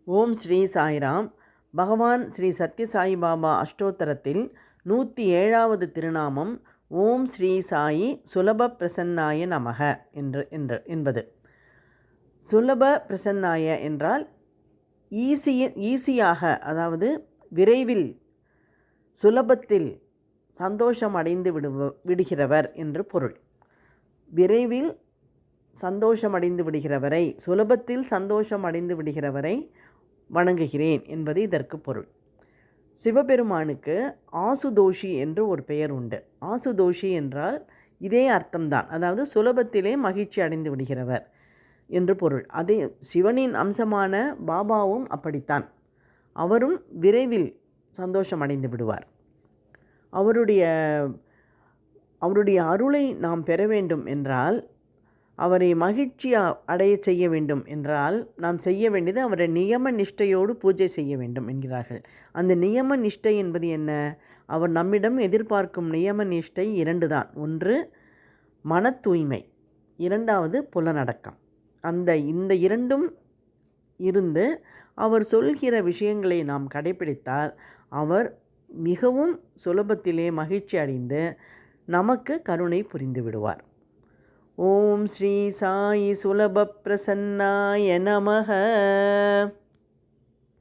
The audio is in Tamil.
ஓம் ஸ்ரீ சாய்ராம். பகவான் ஸ்ரீ சத்யசாயி பாபா அஷ்டோத்தரத்தில் 107வது திருநாமம் ஓம் ஸ்ரீ சாயி சுலப பிரசன்னாய நமக என்பது. சுலப பிரசன்னாய என்றால் ஈஸியாக, அதாவது விரைவில், சுலபத்தில் சந்தோஷம் அடைந்து விடுகிறவர் என்று பொருள். விரைவில் சந்தோஷமடைந்து விடுகிறவரை, சுலபத்தில் சந்தோஷம் அடைந்து விடுகிறவரை வணங்குகிறேன் என்பது இதற்கு பொருள். சிவபெருமானுக்கு ஆசுதோஷி என்று ஒரு பெயர் உண்டு. ஆசுதோஷி என்றால் இதே அர்த்தம்தான், அதாவது சுலபத்திலே மகிழ்ச்சி அடைந்து விடுகிறவர் என்று பொருள். அதே சிவனின் அம்சமான பாபாவும் அப்படித்தான். அவரும் விரைவில் சந்தோஷம் அடைந்து விடுவார். அவருடைய அருளை நாம் பெற வேண்டும் என்றால், அவரை மகிழ்ச்சி அடைய செய்ய வேண்டும் என்றால் நாம் செய்ய வேண்டியது அவரை நியம நிஷ்டையோடு பூஜை செய்ய வேண்டும் என்கிறார்கள். அந்த நியம நிஷ்டை என்பது என்ன? அவர் நம்மிடம் எதிர்பார்க்கும் நியம நிஷ்டை 2 தான். ஒன்று மன தூய்மை, 2வது புலனடக்கம். இந்த 2ம் இருந்து அவர் சொல்கிற விஷயங்களை நாம் கடைபிடித்தால் அவர் மிகவும் சுலபத்திலே மகிழ்ச்சி அடைந்து நமக்கு கருணை புரிந்து விடுவார். ஓம் ஸ்ரீ சாயி சுலப பிரசன்னாய நமக.